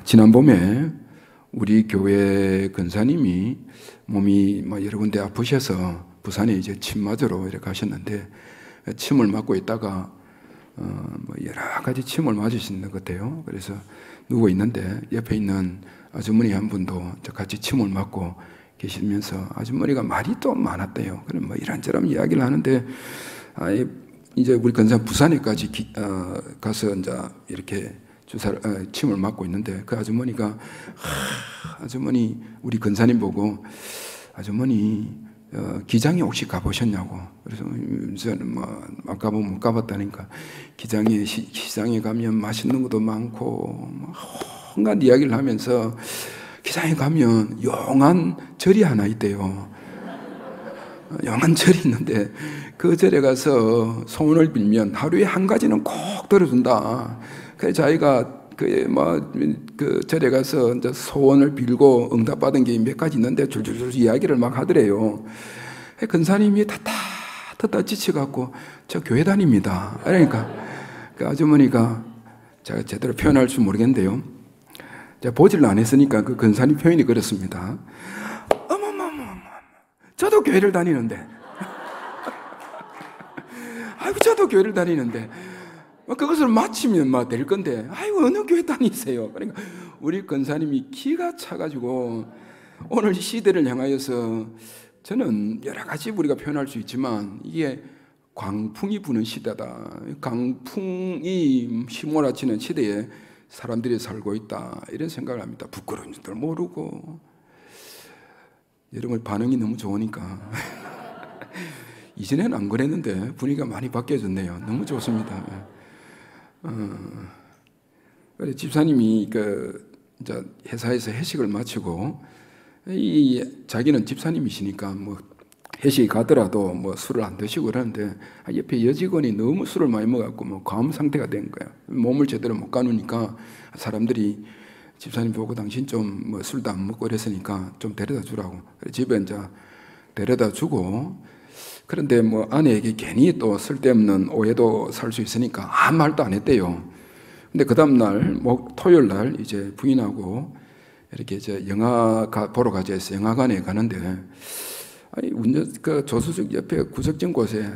지난 봄에 우리 교회 근사님이 몸이 여러 군데 아프셔서 부산에 이제 침 맞으러 이렇게 가셨는데, 침을 맞고 있다가 여러 가지 침을 맞으신 것 같아요. 그래서 누워 있는데 옆에 있는 아주머니 한 분도 같이 침을 맞고 계시면서 아주머니가 말이 또 많았대요. 그럼 이런저런 이야기를 하는데, 이제 우리 근사 부산에까지 가서 이제 이렇게 침을 맞고 있는데, 그 아주머니가 아주머니 우리 근사님 보고 아주머니 기장에 혹시 가보셨냐고. 그래서 저는 아까 못 가봤다니까. 기장에 가면 맛있는 것도 많고 온갖 이야기를 하면서, 기장에 가면 용한 절이 하나 있대요. 용한 절이 있는데 그 절에 가서 소원을 빌면 하루에 한 가지는 꼭 들어준다. 그래서 자기가 그 절에 가서 이제 소원을 빌고 응답받은 게 몇 가지 있는데 줄줄줄 이야기를 막 하더래요. 근사님이 탔다 지쳐갖고 저 교회 다닙니다. 그러니까 그 아주머니가, 제가 제대로 표현할 줄 모르겠는데요, 제가 보지를 안 했으니까 그 근사님 표현이 그렇습니다. 어머머머, 저도 교회를 다니는데 아이고 저도 교회를 다니는데 그것을 마치면 될 건데, 아이고 어느 교회 다니세요? 그러니까 우리 근사님이 기가 차가지고 오늘 시대를 향하여서, 저는 여러 가지 우리가 표현할 수 있지만 이게 광풍이 부는 시대다. 강풍이 휘몰아치는 시대에 사람들이 살고 있다, 이런 생각을 합니다. 부끄러운 줄도 모르고. 여러분 반응이 너무 좋으니까 이전에는 안 그랬는데 분위기가 많이 바뀌어졌네요. 너무 좋습니다. 그래, 집사님이 이제 회사에서 회식을 마치고, 자기는 집사님이시니까 회식이 가더라도 술을 안 드시고 그러는데, 옆에 여직원이 너무 술을 많이 먹었고 과음 상태가 된 거예요. 몸을 제대로 못 가누니까 사람들이 집사님 보고 당신 좀 술도 안 먹고 이랬으니까 좀 데려다 주라고. 집에 이제 데려다 주고, 그런데 아내에게 괜히 또 쓸데없는 오해도 살 수 있으니까 아무 말도 안 했대요. 근데 그 다음날 토요일 날 이제 부인하고 이렇게 이제 영화 보러 가자 해서 영화관에 가는데, 그 조수석 옆에 구석진 곳에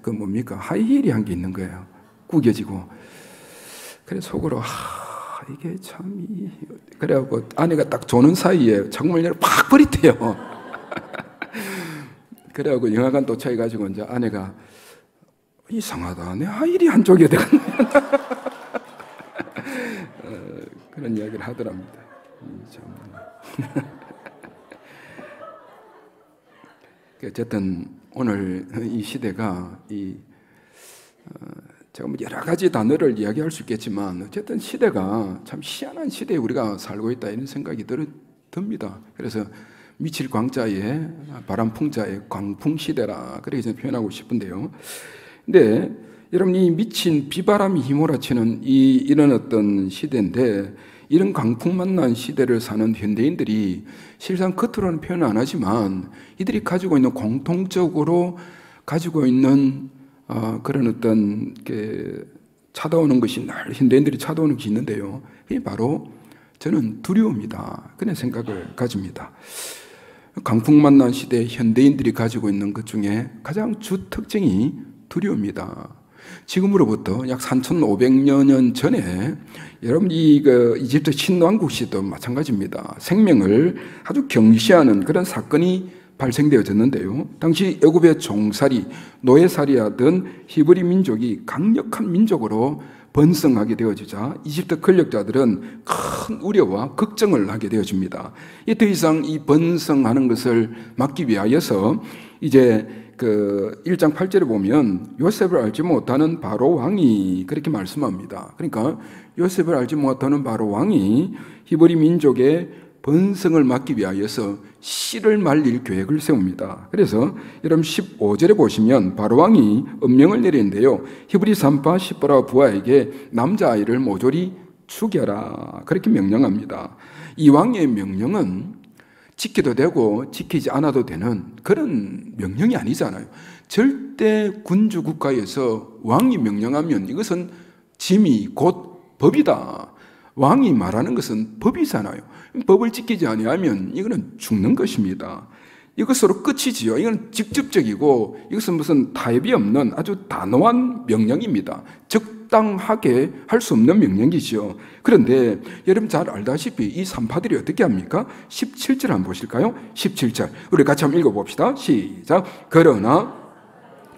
뭡니까 하이힐이 한 게 있는 거예요. 구겨지고. 그래 속으로 이게 참 그래갖고 아내가 딱 조는 사이에 창문을 팍 버리대요. 그래갖고 영화관 도착해가지고 이제 아내가, 이상하다, 내 하이힐이 한쪽에 들어갔네. 그런 이야기를 하더랍니다. 어쨌든 오늘 이 시대가 제가 여러 가지 단어를 이야기할 수 있겠지만, 어쨌든 시대가 참 희한한 시대에 우리가 살고 있다, 이런 생각이 듭니다. 그래서 미칠 광자에 바람풍자에 광풍시대라, 그렇게 저는 표현하고 싶은데요. 근데 여러분, 이 미친 비바람이 휘몰아치는 이런 어떤 시대인데, 이런 광풍 만난 시대를 사는 현대인들이 실상 겉으로는 표현 안 하지만 이들이 가지고 있는, 공통적으로 가지고 있는 그런 어떤 찾아오는 것이, 날 현대인들이 찾아오는 것이 있는데요. 그게 바로 저는 두려움이다, 그런 생각을 가집니다. 강풍 만난 시대에 현대인들이 가지고 있는 것 중에 가장 주 특징이 두려움이다. 지금으로부터 약 3,500여 년 전에 여러분 이집트 신왕국 시도 마찬가지입니다. 생명을 아주 경시하는 그런 사건이 발생되어졌는데요. 당시 애굽의 종살이, 노예살이하던 히브리 민족이 강력한 민족으로 번성하게 되어지자 이집트 권력자들은 큰 우려와 걱정을 하게 되어집니다. 더 이상 이 번성하는 것을 막기 위하여서 이제 1장 8절에 보면 요셉을 알지 못하는 바로 왕이 그렇게 말씀합니다. 그러니까 요셉을 알지 못하는 바로 왕이 히브리 민족의 번성을 막기 위하여서 씨를 말릴 계획을 세웁니다. 그래서 여러분 15절에 보시면 바로 왕이 엄명을 내리는데요. 히브리 산파 시보라 부하에게 남자아이를 모조리 죽여라, 그렇게 명령합니다. 이 왕의 명령은 지켜도 되고 지키지 않아도 되는 그런 명령이 아니잖아요. 절대 군주 국가에서 왕이 명령하면 이것은 짐이 곧 법이다. 왕이 말하는 것은 법이잖아요. 법을 지키지 아니하면 이거는 죽는 것입니다. 이것으로 끝이지요. 이건 직접적이고 이것은 무슨 타협이 없는 아주 단호한 명령입니다. 적당하게 할 수 없는 명령이지요. 그런데 여러분 잘 알다시피 이 산파들이 어떻게 합니까? 17절 한번 보실까요? 17절 우리 같이 한번 읽어봅시다. 시작. 그러나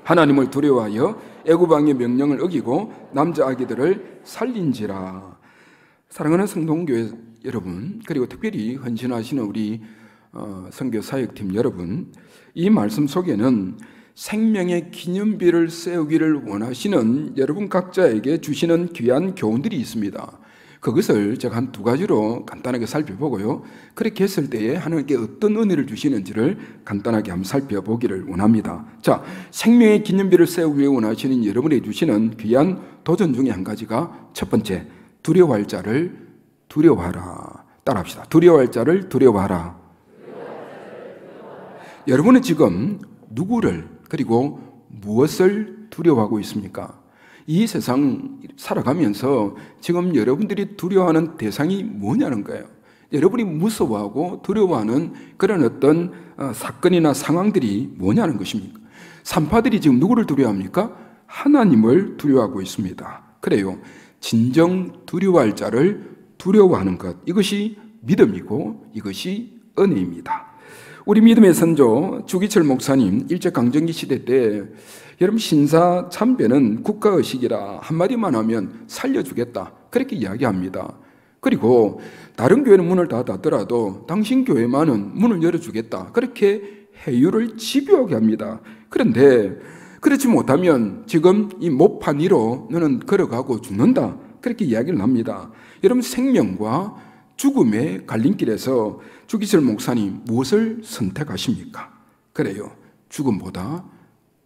하나님을 두려워하여 애굽 왕의 명령을 어기고 남자 아기들을 살린지라. 사랑하는 성동교회 여러분, 그리고 특별히 헌신하시는 우리 선교 사역팀 여러분, 이 말씀 속에는 생명의 기념비를 세우기를 원하시는 여러분 각자에게 주시는 귀한 교훈들이 있습니다. 그것을 제가 한 두 가지로 간단하게 살펴보고요, 그렇게 했을 때에 하나님께 어떤 은혜를 주시는지를 간단하게 한번 살펴보기를 원합니다. 자, 생명의 기념비를 세우기를 원하시는 여러분이 주시는 귀한 도전 중에 한 가지가 첫 번째, 두려워할 자를 두려워하라. 따라합시다. 두려워할 자를 두려워하라. 여러분은 지금 누구를, 그리고 무엇을 두려워하고 있습니까? 이 세상 살아가면서 지금 여러분들이 두려워하는 대상이 뭐냐는 거예요. 여러분이 무서워하고 두려워하는 그런 어떤 사건이나 상황들이 뭐냐는 것입니까? 산파들이 지금 누구를 두려워합니까? 하나님을 두려워하고 있습니다. 그래요. 진정 두려워할 자를 두려워하는 것, 이것이 믿음이고 이것이 은혜입니다. 우리 믿음의 선조 주기철 목사님 일제강점기 시대 때 여러분 신사 참배는 국가의식이라 한마디만 하면 살려주겠다, 그렇게 이야기합니다. 그리고 다른 교회는 문을 다 닫더라도 당신 교회만은 문을 열어주겠다, 그렇게 회유를 집요하게 합니다. 그런데 그렇지 못하면 지금 이 못판 위로 너는 걸어가고 죽는다, 그렇게 이야기를 합니다. 여러분 생명과 죽음의 갈림길에서 주기철 목사님 무엇을 선택하십니까? 그래요. 죽음보다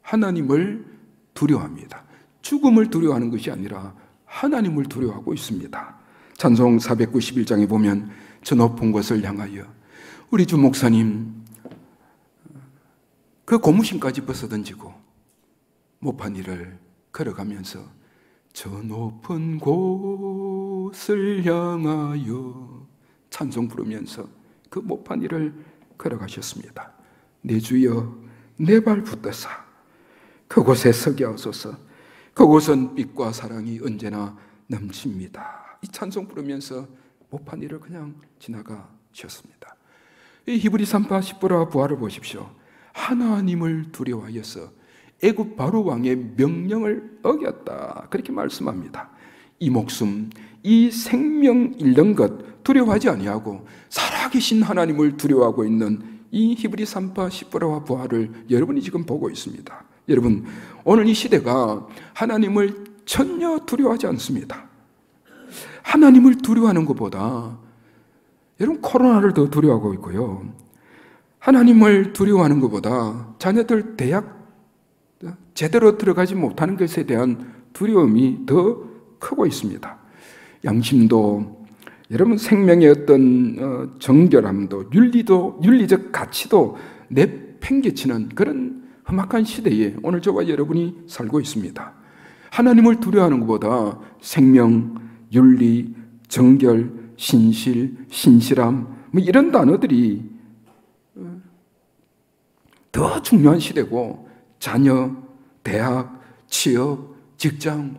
하나님을 두려워합니다. 죽음을 두려워하는 것이 아니라 하나님을 두려워하고 있습니다. 찬송 491장에 보면 저 높은 곳을 향하여, 우리 주 목사님 그 고무신까지 벗어던지고 못판 위를 걸어가면서 저 높은 곳을 향하여 찬송 부르면서 그 못판 위를 걸어가셨습니다. 내 주여 내 발 붙드사 그곳에 서게 하소서. 그곳은 빛과 사랑이 언제나 넘칩니다. 이 찬송 부르면서 못판 위를 그냥 지나가셨습니다. 이 히브리 산파 십보라 부하를 보십시오. 하나님을 두려워하여서 애굽 바로 왕의 명령을 어겼다, 그렇게 말씀합니다. 이 목숨, 이 생명 잃는 것 두려워하지 아니하고 살아계신 하나님을 두려워하고 있는 이 히브리 산파 십보라와 부하를 여러분이 지금 보고 있습니다. 여러분, 오늘 이 시대가 하나님을 전혀 두려워하지 않습니다. 하나님을 두려워하는 것보다 여러분 코로나를 더 두려워하고 있고요, 하나님을 두려워하는 것보다 자녀들 대학 제대로 들어가지 못하는 것에 대한 두려움이 더 크고 있습니다. 양심도, 여러분 생명의 어떤 정결함도, 윤리적 가치도 내팽개치는 그런 험악한 시대에 오늘 저와 여러분이 살고 있습니다. 하나님을 두려워하는 것보다 생명, 윤리, 정결, 신실, 신실함, 뭐 이런 단어들이 더 중요한 시대고, 자녀, 대학, 취업, 직장,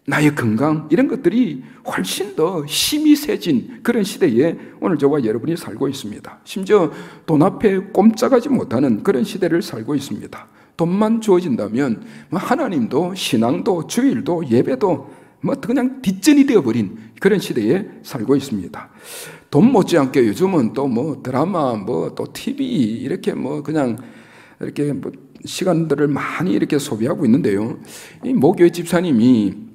나의 건강, 이런 것들이 훨씬 더 힘이 세진 그런 시대에 오늘 저와 여러분이 살고 있습니다. 심지어 돈 앞에 꼼짝하지 못하는 그런 시대를 살고 있습니다. 돈만 주어진다면 하나님도 신앙도 주일도 예배도 그냥 뒷전이 되어버린 그런 시대에 살고 있습니다. 돈 못지않게 요즘은 또 드라마, 또 TV, 이렇게 그냥 이렇게 시간들을 많이 이렇게 소비하고 있는데요. 이 모교회 집사님이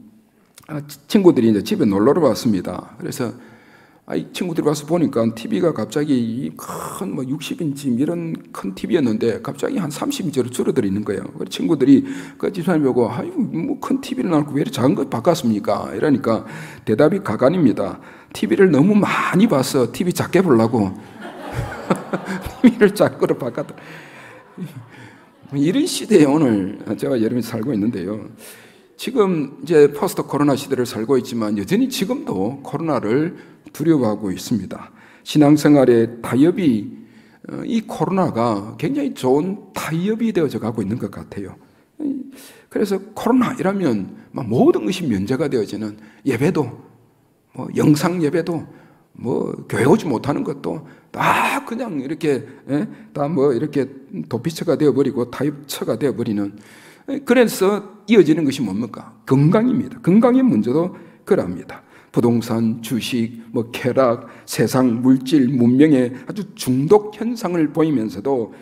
친구들이 이제 집에 놀러를 왔습니다. 그래서 이 친구들이 와서 보니까 TV가 갑자기 큰 60인치 이런 큰 TV였는데 갑자기 한 30인치로 줄어들어 있는 거예요. 그래서 친구들이 그 집사님 보고 큰 TV를 놔놓고 왜 이렇게 작은 걸 바꿨습니까? 이러니까 대답이 가관입니다. TV를 너무 많이 봐서 TV 작게 보려고 TV를 작은 거로 바꿨다. 이런 시대에 오늘 제가 여러분이 살고 있는데요. 지금 이제 포스트 코로나 시대를 살고 있지만 여전히 지금도 코로나를 두려워하고 있습니다. 신앙생활의 타협이 이 코로나가 굉장히 좋은 타협이 되어져 가고 있는 것 같아요. 그래서 코로나 이라면 모든 것이 면제가 되어지는 예배도, 영상 예배도, 교회 오지 못하는 것도 다 그냥 이렇게 다 이렇게 도피처가 되어버리고 타협처가 되어버리는. 그래서 이어지는 것이 뭡니까? 건강입니다. 건강의 문제도 그럽니다. 부동산, 주식, 쾌락, 세상, 물질, 문명의 아주 중독 현상을 보이면서도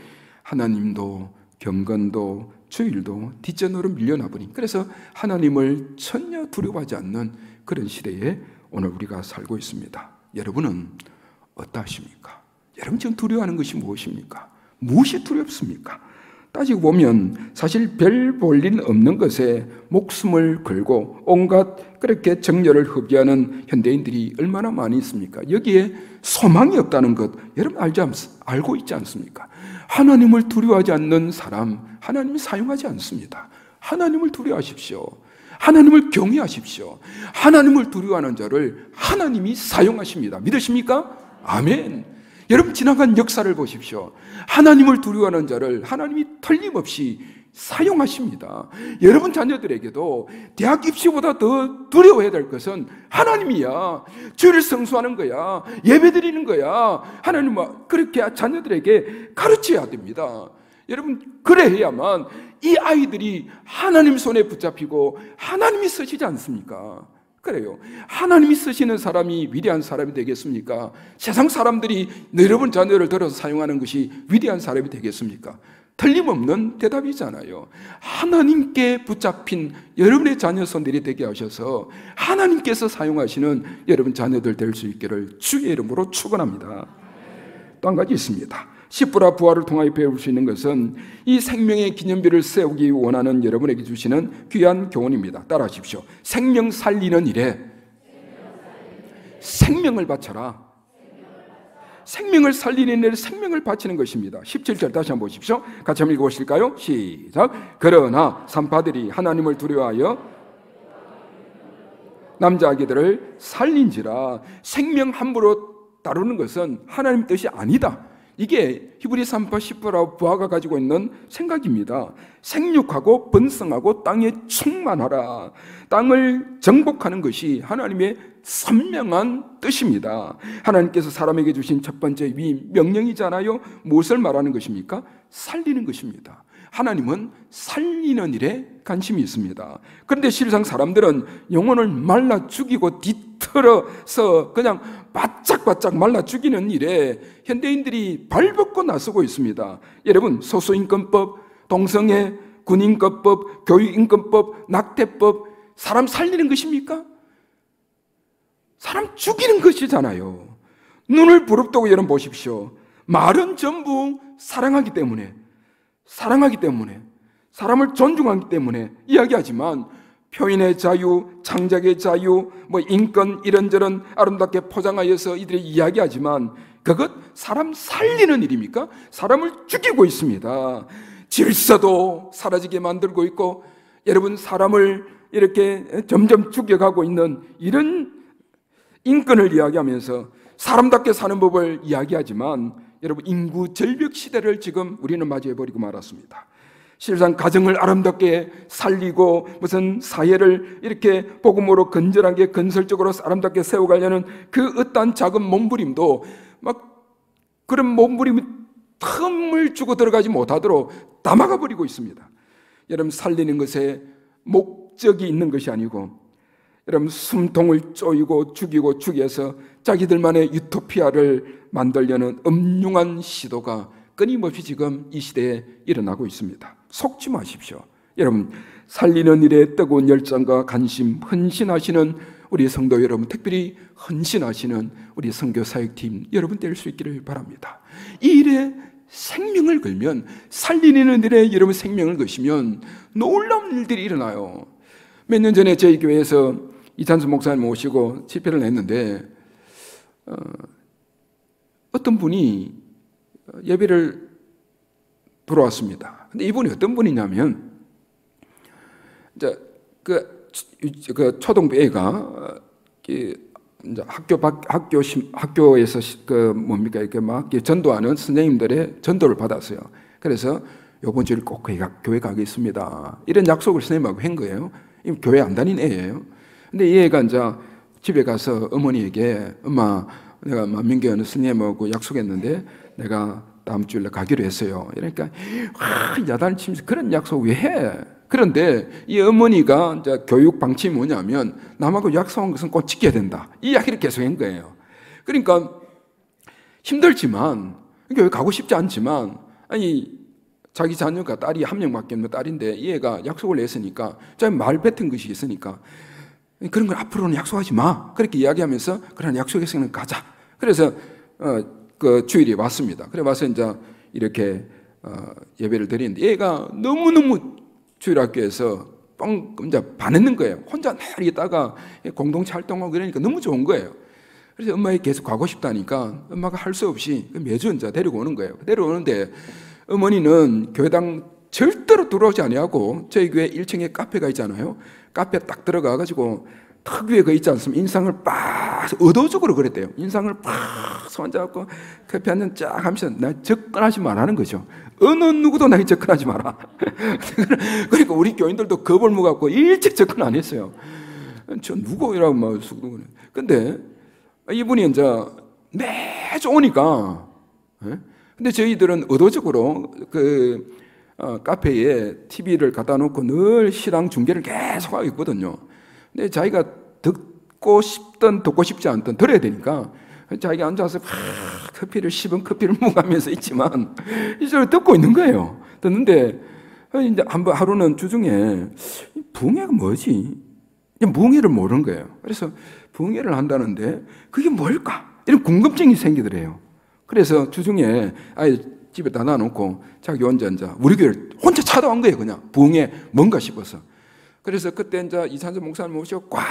하나님도 경건도 주일도 뒷전으로 밀려나버린, 그래서 하나님을 전혀 두려워하지 않는 그런 시대에 오늘 우리가 살고 있습니다. 여러분은 어떠하십니까? 여러분 지금 두려워하는 것이 무엇입니까? 무엇이 두렵습니까? 따지고 보면 사실 별 볼 일 없는 것에 목숨을 걸고 온갖 그렇게 정열을 흡기하는 현대인들이 얼마나 많이 있습니까? 여기에 소망이 없다는 것 여러분 알고 있지 않습니까? 하나님을 두려워하지 않는 사람 하나님이 사용하지 않습니다. 하나님을 두려워하십시오. 하나님을 경외하십시오. 하나님을 두려워하는 자를 하나님이 사용하십니다. 믿으십니까? 아멘. 여러분 지나간 역사를 보십시오. 하나님을 두려워하는 자를 하나님이 틀림없이 사용하십니다. 여러분 자녀들에게도 대학 입시보다 더 두려워해야 될 것은 하나님이야. 주를 성수하는 거야. 예배드리는 거야. 하나님 그렇게 자녀들에게 가르쳐야 됩니다. 여러분 그래야만 이 아이들이 하나님 손에 붙잡히고 하나님이 쓰시지 않습니까? 그래요. 하나님이 쓰시는 사람이 위대한 사람이 되겠습니까? 세상 사람들이 여러분 자녀를 들어서 사용하는 것이 위대한 사람이 되겠습니까? 틀림없는 대답이잖아요. 하나님께 붙잡힌 여러분의 자녀 손들이 되게 하셔서 하나님께서 사용하시는 여러분 자녀들 될 수 있기를 주의 이름으로 축원합니다. 또 한 가지 있습니다. 십부라 부활을 통하여 배울 수 있는 것은 이 생명의 기념비를 세우기 원하는 여러분에게 주시는 귀한 교훈입니다. 따라하십시오. 생명 살리는 일에 생명을 바쳐라. 생명을 살리는 일에 생명을 바치는 것입니다. 17절 다시 한번 보십시오. 같이 한번 읽어보실까요? 시작. 그러나 산파들이 하나님을 두려워하여 남자아기들을 살린지라. 생명 함부로 다루는 것은 하나님 뜻이 아니다. 이게 히브리 3파 10부라 부하가 가지고 있는 생각입니다. 생육하고 번성하고 땅에 충만하라. 땅을 정복하는 것이 하나님의 선명한 뜻입니다. 하나님께서 사람에게 주신 첫 번째 명령이잖아요. 무엇을 말하는 것입니까? 살리는 것입니다. 하나님은 살리는 일에 관심이 있습니다. 그런데 실상 사람들은 영혼을 말라 죽이고 뒤틀어서 그냥 바짝바짝 말라 죽이는 일에 현대인들이 발벗고 나서고 있습니다. 여러분 소수인권법, 동성애, 군인권법, 교육인권법, 낙태법, 사람 살리는 것입니까? 사람 죽이는 것이잖아요. 눈을 부릅뜨고 여러분 보십시오. 말은 전부 사랑하기 때문에 사람을 존중하기 때문에 이야기하지만 표현의 자유, 창작의 자유, 인권 이런저런 아름답게 포장하여서 이들이 이야기하지만 그것 사람 살리는 일입니까? 사람을 죽이고 있습니다. 질서도 사라지게 만들고 있고 여러분 사람을 이렇게 점점 죽여가고 있는 이런 인권을 이야기하면서 사람답게 사는 법을 이야기하지만 여러분 인구 절벽 시대를 지금 우리는 맞이해버리고 말았습니다. 실상 가정을 아름답게 살리고 무슨 사회를 이렇게 복음으로 건전하게 건설적으로 아름답게 세워가려는 그 어떠한 작은 몸부림도 막 그런 몸부림이 틈을 주고 들어가지 못하도록 다 막아버리고 있습니다. 여러분 살리는 것에 목적이 있는 것이 아니고 여러분 숨통을 쪼이고 죽이고 죽여서 자기들만의 유토피아를 만들려는 음흉한 시도가 끊임없이 지금 이 시대에 일어나고 있습니다. 속지 마십시오. 여러분 살리는 일에 뜨거운 열정과 관심, 헌신하시는 우리 성도 여러분, 특별히 헌신하시는 우리 선교사역팀 여러분 될 수 있기를 바랍니다. 이 일에 생명을 걸면, 살리는 일에 여러분 생명을 거시면 놀라운 일들이 일어나요. 몇 년 전에 저희 교회에서 이찬수 목사님 모시고 집회를 했는데 어떤 분이 예배를 들어왔습니다. 근데 이분이 어떤 분이냐면 이제 그 초등부 애가 이제 학교에서 뭡니까 이렇게 막 전도하는 선생님들의 전도를 받았어요. 그래서 요번 주일 꼭 교회 가겠습니다. 이런 약속을 선생님하고 한 거예요. 교회 안 다닌 애예요. 근데 이 애가 이제 집에 가서 어머니에게 엄마 내가 민교회 선생님하고 약속했는데 내가 다음 주일에 가기로 했어요. 이러니까 야단치면서 그런 약속 왜 해? 그런데 이 어머니가 이제 교육 방침이 뭐냐면 남하고 약속한 것은 꼭 지켜야 된다. 이 이야기를 계속 한 거예요. 그러니까 힘들지만 교회 가고 싶지 않지만 아니 자기 자녀가 딸이 한 명밖에 없는 딸인데 이 애가 약속을 했으니까 자기 말 뱉은 것이 있으니까 그런 걸 앞으로는 약속하지 마. 그렇게 이야기하면서 그런 약속했으면 가자. 그래서 그 주일이 왔습니다. 그래 와서 이제 이렇게 예배를 드리는데 얘가 너무너무 주일학교에서 이제 반했는 거예요. 혼자 늘 있다가 공동체 활동하고 그러니까 너무 좋은 거예요. 그래서 엄마에게 계속 가고 싶다니까 엄마가 할 수 없이 매주 이제 데리고 오는 거예요. 데려오는데 어머니는 교회당 절대로 들어오지 아니하고 저희 교회 1층에 카페가 있잖아요. 카페 딱 들어가가지고 턱 위에 그 있지 않습니까? 인상을 빡 의도적으로 그랬대요. 인상을 팍 손잡고 커피 한 잔 쫙 하면서 나 접근하지 말라는 거죠. 어느 누구도 나에게 접근하지 마라. 그러니까 우리 교인들도 겁을 먹었고 일찍 접근 안 했어요. 저 누구 이라고 막 수그러네. 근데 이분이 이제 매주 오니까 근데 저희들은 의도적으로 그 카페에 TV를 갖다 놓고 늘 신앙 중계를 계속 하고 있거든요. 근데 자기가 듣고 싶든 듣고 싶지 않든 들어야 되니까 자기가 앉아서 커피를 씹은 커피를 먹으면서 있지만 이걸 듣고 있는 거예요. 듣는데 이제 하루는 주중에 붕해가 뭐지? 붕해를 모르는 거예요. 그래서 붕해를 한다는데 그게 뭘까? 이런 궁금증이 생기더래요. 그래서 주중에 아예 집에다 놔놓고 자기 혼자 우리 교회를 혼자 찾아온 거예요. 그냥 붕해 뭔가 싶어서. 그래서 그때 이제 이찬수 목사님 모시고 꽉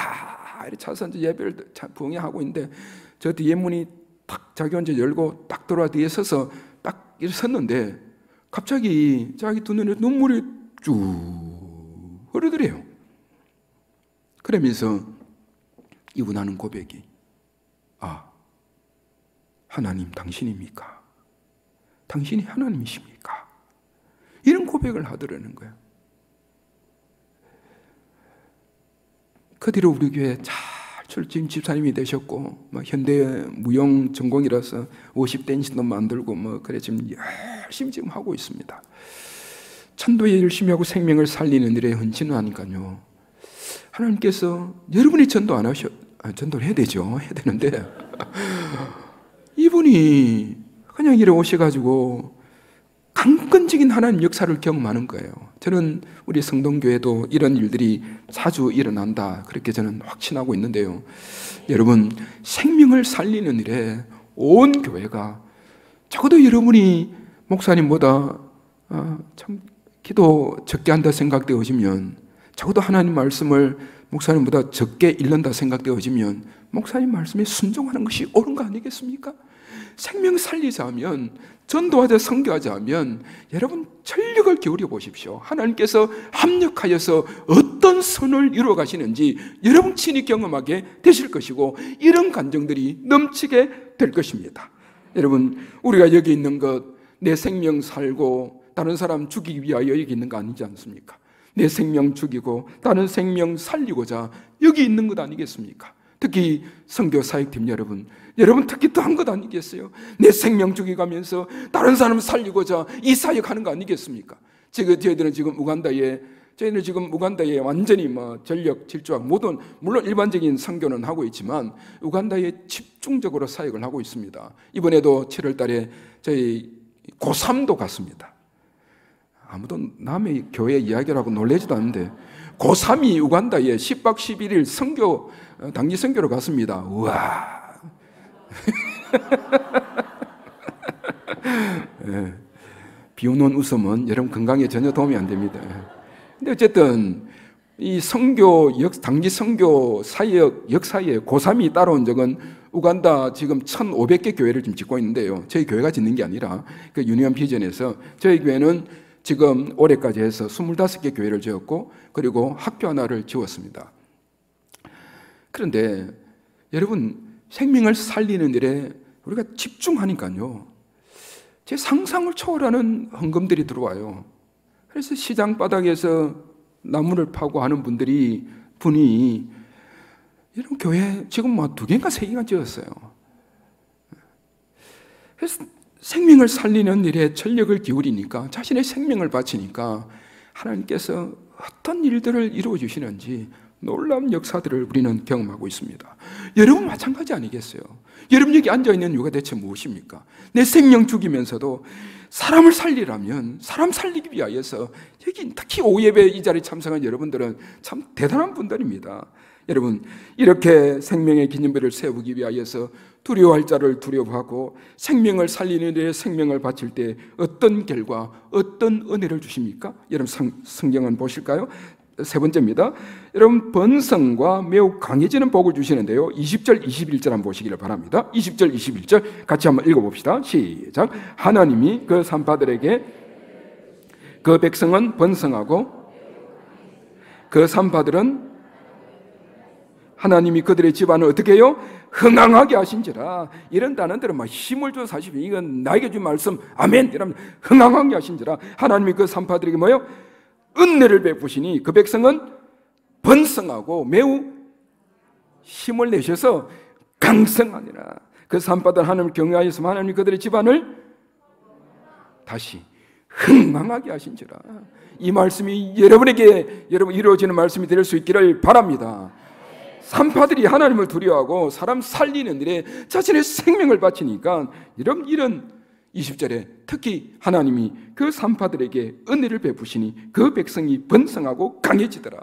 이렇게 차서 이제 예배를 붕해하고 있는데 저 뒤에 문이 딱 자기 혼자 열고 딱 들어와 뒤에 서서 딱 이렇게 섰는데 갑자기 자기 두 눈에 눈물이 쭉 흐르더래요. 그러면서 이분 하는 고백이 하나님 당신입니까? 당신이 하나님이십니까? 이런 고백을 하더라는 거예요. 그 뒤로 우리 교회 잘 출신 집사님이 되셨고 현대 무용 전공이라서 50대 인신도 만들고 그래 지금 열심히 지금 하고 있습니다. 전도에 열심히 하고 생명을 살리는 일에 헌신을 하니까요. 하나님께서 여러분이 전도 안 전도를 해야 되죠. 해야 되는데 이분이 그냥 이래 오셔가지고 강건적인 하나님 역사를 경험하는 거예요. 저는 우리 성동교회도 이런 일들이 자주 일어난다 그렇게 저는 확신하고 있는데요. 여러분 생명을 살리는 일에 온 교회가 적어도 여러분이 목사님보다 참 기도 적게 한다 생각되어지면 적어도 하나님 말씀을 목사님보다 적게 읽는다 생각되어지면 목사님 말씀에 순종하는 것이 옳은 거 아니겠습니까? 생명 살리자 하면 전도하자 선교하자 하면 여러분 전력을 기울여 보십시오. 하나님께서 합력하여서 어떤 선을 이루어 가시는지 여러분 친히 경험하게 되실 것이고 이런 감정들이 넘치게 될 것입니다. 여러분 우리가 여기 있는 것 내 생명 살고 다른 사람 죽이기 위하여 여기 있는 거 아니지 않습니까? 내 생명 죽이고 다른 생명 살리고자 여기 있는 것 아니겠습니까? 특히 선교 사역팀 여러분 특히 또 한 것 아니겠어요? 내 생명 죽이가면서 다른 사람 살리고자 이 사역하는 거 아니겠습니까? 저희들은 지금 우간다에 완전히 전력 질주하고 모든 물론 일반적인 선교는 하고 있지만 우간다에 집중적으로 사역을 하고 있습니다. 이번에도 7월 달에 저희 고3도 갔습니다. 아무도 남의 교회 이야기라고 놀라지도 않는데 고3이 우간다에 10박 11일 선교 단기 선교로 갔습니다. 우와. 네. 비웃는 웃음은 여러분 건강에 전혀 도움이 안 됩니다. 근데 어쨌든 이 단기 선교 사역 역사에 고3이 따라온 적은 우간다 지금 1,500개 교회를 지금 짓고 있는데요. 저희 교회가 짓는 게 아니라 그 유니언 비전에서 저희 교회는 지금 올해까지 해서 25개 교회를 지었고 그리고 학교 하나를 지었습니다. 그런데 여러분, 생명을 살리는 일에 우리가 집중하니까요, 제 상상을 초월하는 헌금들이 들어와요. 그래서 시장 바닥에서 나무를 파고 하는 분이 이런 교회 지금 뭐 2개인가 3개가 지었어요. 그래서 생명을 살리는 일에 전력을 기울이니까, 자신의 생명을 바치니까 하나님께서 어떤 일들을 이루어 주시는지 놀라운 역사들을 우리는 경험하고 있습니다. 여러분 마찬가지 아니겠어요? 여러분 여기 앉아있는 이유가 대체 무엇입니까? 내 생명 죽이면서도 사람을 살리라면 사람 살리기 위하여서, 여기 특히 오예배 이 자리에 참석한 여러분들은 참 대단한 분들입니다. 여러분, 이렇게 생명의 기념비를 세우기 위하여서 두려워할 자를 두려워하고 생명을 살리는 데 생명을 바칠 때 어떤 결과, 어떤 은혜를 주십니까? 여러분 성경은 보실까요? 3번째입니다. 여러분, 번성과 매우 강해지는 복을 주시는데요, 20절 21절 한번 보시기를 바랍니다. 20절 21절 같이 한번 읽어봅시다. 시작. 하나님이 그 산파들에게 그 백성은 번성하고 그 산파들은 하나님이 그들의 집안을 어떻게 해요? 흥황하게 하신지라. 이런 단어들은 막 힘을 줘서 하시면, 이건 나에게 준 말씀 아멘 이러면 흥황하게 하신지라. 하나님이 그 산파들에게 뭐예요? 은혜를 베푸시니 그 백성은 번성하고 매우 힘을 내셔서 강성하니라. 그 산파들 하나님을 경외하여서 하나님이 그들의 집안을 다시 흥망하게 하신지라. 이 말씀이 여러분에게 이루어지는 말씀이 될 수 있기를 바랍니다. 산파들이 하나님을 두려워하고 사람 살리는 일에 자신의 생명을 바치니까 이런 20절에 특히 하나님이 그 산파들에게 은혜를 베푸시니 그 백성이 번성하고 강해지더라.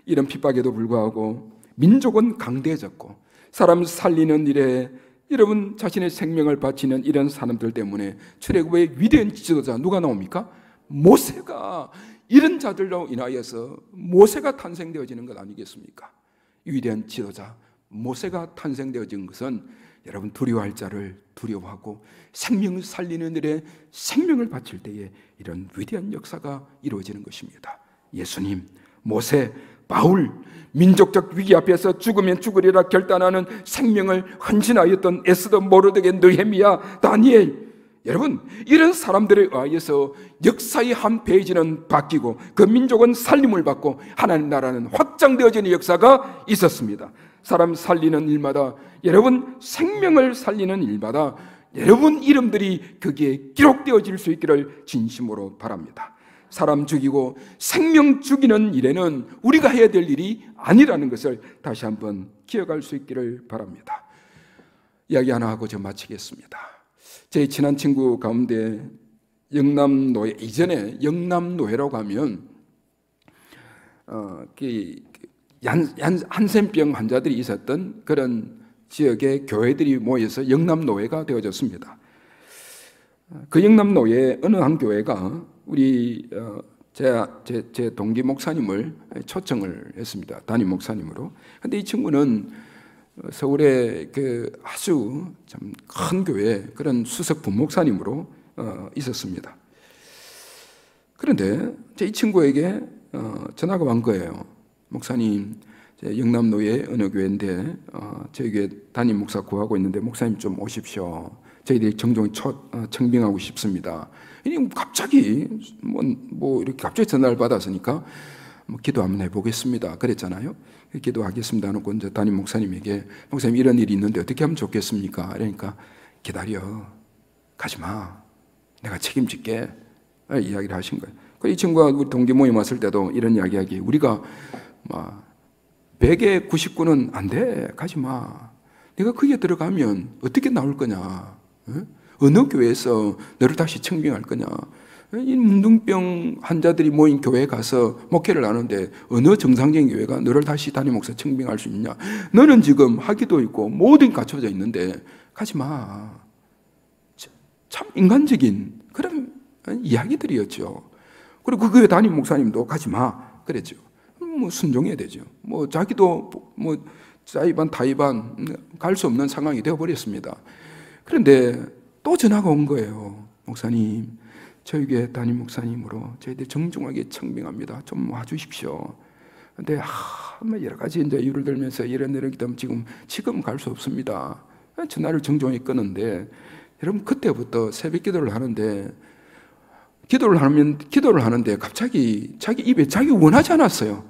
이런 핍박에도 불구하고 민족은 강대해졌고 사람 살리는 일에 여러분 자신의 생명을 바치는 이런 사람들 때문에 출애굽의 위대한 지도자 누가 나옵니까? 모세가, 이런 자들로 인하여서 모세가 탄생되어지는 것 아니겠습니까? 위대한 지도자 모세가 탄생되어진 것은 여러분 두려워할 자를 두려워하고 생명을 살리는 일에 생명을 바칠 때에 이런 위대한 역사가 이루어지는 것입니다. 예수님, 모세, 바울, 민족적 위기 앞에서 죽으면 죽으리라 결단하는 생명을 헌신하였던 에스더, 모르드게, 느헤미야, 다니엘, 여러분 이런 사람들에 의해서 역사의 한 페이지는 바뀌고 그 민족은 살림을 받고 하나님 나라는 확장되어지는 역사가 있었습니다. 사람 살리는 일마다, 여러분 생명을 살리는 일마다 여러분 이름들이 거기에 기록되어질 수 있기를 진심으로 바랍니다. 사람 죽이고 생명 죽이는 일에는 우리가 해야 될 일이 아니라는 것을 다시 한번 기억할 수 있기를 바랍니다. 이야기 하나 하고 저 마치겠습니다. 제 친한 친구 가운데 영남노회, 이전에 영남노회라고 하면 한센병 환자들이 있었던 그런 지역의 교회들이 모여서 영남노회가 되어졌습니다. 그 영남노회 어느 한 교회가 우리 제 동기 목사님을 초청을 했습니다. 담임 목사님으로. 근데 이 친구는 서울에 그 아주 참 큰 교회 그런 수석 부목사님으로 있었습니다. 그런데 이 친구에게 전화가 온 거예요. 목사님, 영남노회 어느 교회인데 저희 교회 담임 목사 구하고 있는데 목사님 좀 오십시오. 저희들이 정종 청빙하고 싶습니다. 갑자기 이렇게 갑자기 전화를 받았으니까 기도 한번 해보겠습니다. 그랬잖아요. 기도하겠습니다. 하고 이제 담임 목사님에게, 목사님 이런 일이 있는데 어떻게 하면 좋겠습니까? 그러니까 기다려, 가지 마, 내가 책임질게, 이야기를 하신 거예요. 이 친구가 우리 동기 모임 왔을 때도 이런 이야기하기, 우리가 100에 99는 안 돼, 가지 마. 내가 거기에 들어가면 어떻게 나올 거냐? 어느 교회에서 너를 다시 청빙할 거냐? 이 문둥병 환자들이 모인 교회에 가서 목회를 하는데 어느 정상적인 교회가 너를 다시 담임 목사 청빙할 수 있냐? 너는 지금 학위도 있고 모든 게 갖춰져 있는데 가지 마. 참 인간적인 그런 이야기들이었죠. 그리고 그 교회 담임 목사님도 가지 마 그랬죠. 순종해야 되죠. 자기도 자의반 타의반 갈 수 없는 상황이 되어버렸습니다. 그런데 또 전화가 온 거예요. 목사님, 저희 교회 담임 목사님으로 저희들 정중하게 청빙합니다. 좀 와주십시오. 근데 여러 가지 이제 이유를 들면서 이런 기도하면 지금 갈 수 없습니다. 전화를 정중하게 끊는데, 여러분 그때부터 새벽 기도를 하는데 갑자기 자기 입에 자기 원하지 않았어요.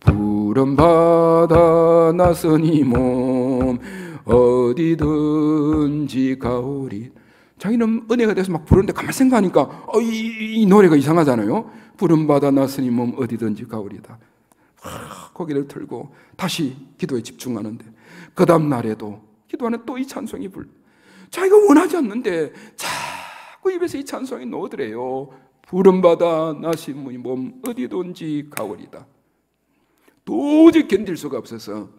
푸른 바다 나서니 몸 어디든지 가오리. 자기는 은혜가 돼서 막 부르는데 가만히 생각하니까 이 노래가 이상하잖아요. 푸른 바다 나서니 몸 어디든지 가오리다. 고개를 들고 다시 기도에 집중하는데, 그 다음 날에도 기도하는 또 이 찬송이 자기가 원하지 않는데 자꾸 입에서 이 찬송이 나오더래요. 푸른 바다 나서니 몸 어디든지 가오리다. 도저히 견딜 수가 없어서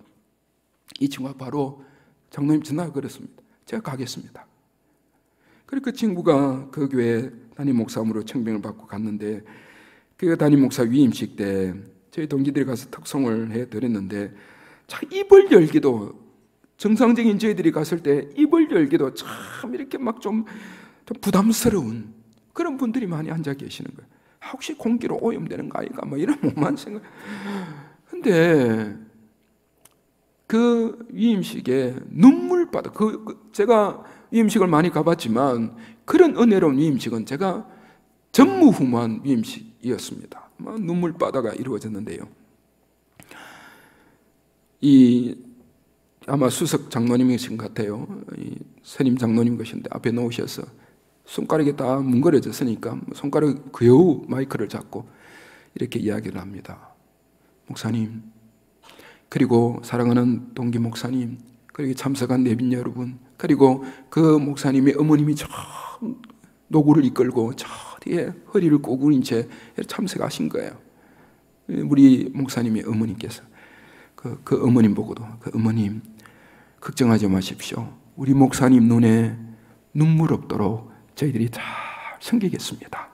이 친구가 바로 장로님 전화를 걸었습니다. 제가 가겠습니다. 그리고 그 친구가 그 교회 담임 목사님으로 청빙을 받고 갔는데, 그 담임 목사 위임식 때 저희 동기들이 가서 특송을 해드렸는데, 입을 열기도, 정상적인 저희들이 갔을 때 입을 열기도 참 이렇게 막 좀 부담스러운 그런 분들이 많이 앉아 계시는 거예요. 혹시 공기로 오염되는 거 아닌가 이런 몸만 생각. 근데 그 위임식에 눈물바다, 제가 위임식을 많이 가봤지만 그런 은혜로운 위임식은 제가 전무후무한 위임식이었습니다. 눈물바다가 이루어졌는데요. 아마 수석 장로님이신 것 같아요. 선임 장로님 것인데 앞에 놓으셔서 손가락이 다 뭉그러졌으니까 손가락 겨우 마이크를 잡고 이렇게 이야기를 합니다. 목사님, 그리고 사랑하는 동기 목사님, 그리고 참석한 내빈 여러분, 그리고 그 목사님의 어머님이 저 노구를 이끌고 저 뒤에 허리를 꼬부린 채 참석하신 거예요. 우리 목사님의 어머님께서 그 어머님 보고도, 그 어머님 걱정하지 마십시오. 우리 목사님 눈에 눈물 없도록 저희들이 잘 섬기겠습니다.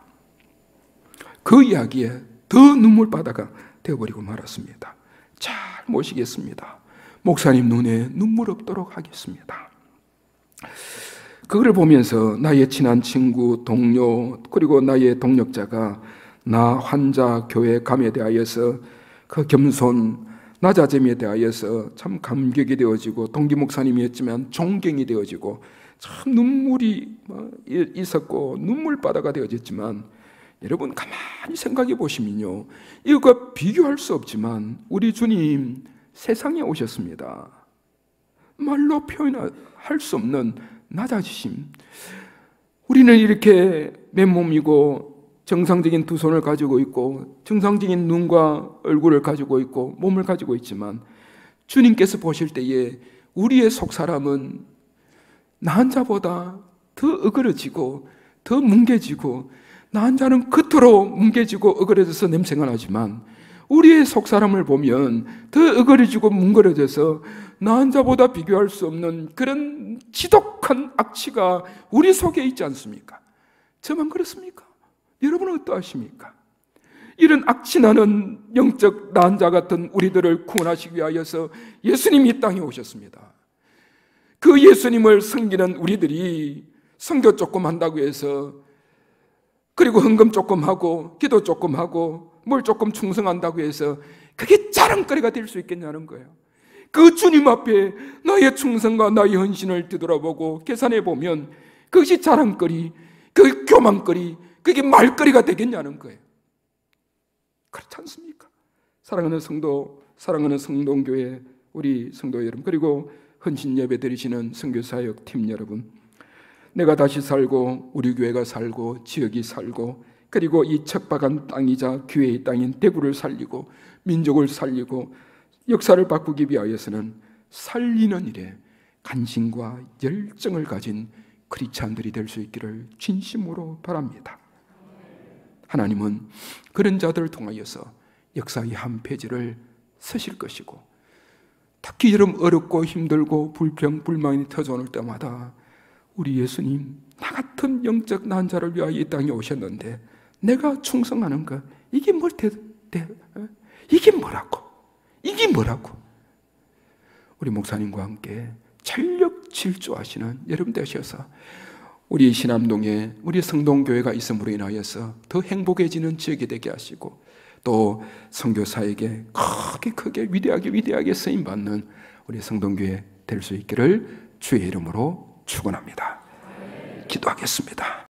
그 이야기에 더 눈물바다가 되어버리고 말았습니다. 잘 모시겠습니다. 목사님 눈에 눈물 없도록 하겠습니다. 그걸 보면서 나의 친한 친구, 동료, 그리고 나의 동력자가 나 환자 교회 감에 대하여서 그 겸손, 낮아짐에 대하여서 참 감격이 되어지고, 동기 목사님이었지만 존경이 되어지고, 참 눈물이 있었고 눈물바다가 되어졌지만, 여러분 가만히 생각해 보시면요, 이것과 비교할 수 없지만 우리 주님 세상에 오셨습니다. 말로 표현할 수 없는 낮아지심. 우리는 이렇게 맨몸이고 정상적인 두 손을 가지고 있고 정상적인 눈과 얼굴을 가지고 있고 몸을 가지고 있지만, 주님께서 보실 때에 우리의 속사람은 나 환자보다 더 어그러지고 더 뭉개지고, 나 환자는 겉으로 뭉개지고 어그러져서 냄새가 나지만 우리의 속사람을 보면 더 어그러지고 뭉그러져서 나 환자보다 비교할 수 없는 그런 지독한 악취가 우리 속에 있지 않습니까? 저만 그렇습니까? 여러분은 어떠하십니까? 이런 악취나는 영적 나 환자 같은 우리들을 구원하시기 위하여서 예수님이 이 땅에 오셨습니다. 그 예수님을 섬기는 우리들이 선교 조금 한다고 해서, 그리고 헌금 조금 하고 기도 조금 하고 뭘 조금 충성한다고 해서 그게 자랑거리가 될 수 있겠냐는 거예요. 그 주님 앞에 나의 충성과 나의 헌신을 뒤돌아보고 계산해 보면 그것이 자랑거리, 그 교만거리, 그게 말거리가 되겠냐는 거예요. 그렇지 않습니까? 사랑하는 성도, 사랑하는 성동교회 우리 성도 여러분, 그리고 헌신 예배 드리시는 선교사역 팀 여러분, 내가 다시 살고 우리 교회가 살고 지역이 살고, 그리고 이 척박한 땅이자 교회의 땅인 대구를 살리고 민족을 살리고 역사를 바꾸기 위하여서는 살리는 일에 간신과 열정을 가진 크리스찬들이 될 수 있기를 진심으로 바랍니다. 하나님은 그런 자들을 통하여서 역사의 한 페이지를 쓰실 것이고, 특히 여러분 어렵고 힘들고 불평, 불만이 터져올 때마다 우리 예수님, 나 같은 영적 난자를 위하여 이 땅에 오셨는데 내가 충성하는 것, 이게 이게 뭐라고? 이게 뭐라고? 우리 목사님과 함께 전력 질주하시는 여러분 되셔서 우리 신암동에 우리 성동교회가 있음으로 인하여서 더 행복해지는 지역이 되게 하시고, 또 선교사에게 크게 위대하게 쓰임받는 우리 성동교회 될 수 있기를 주의 이름으로 축원합니다. 기도하겠습니다.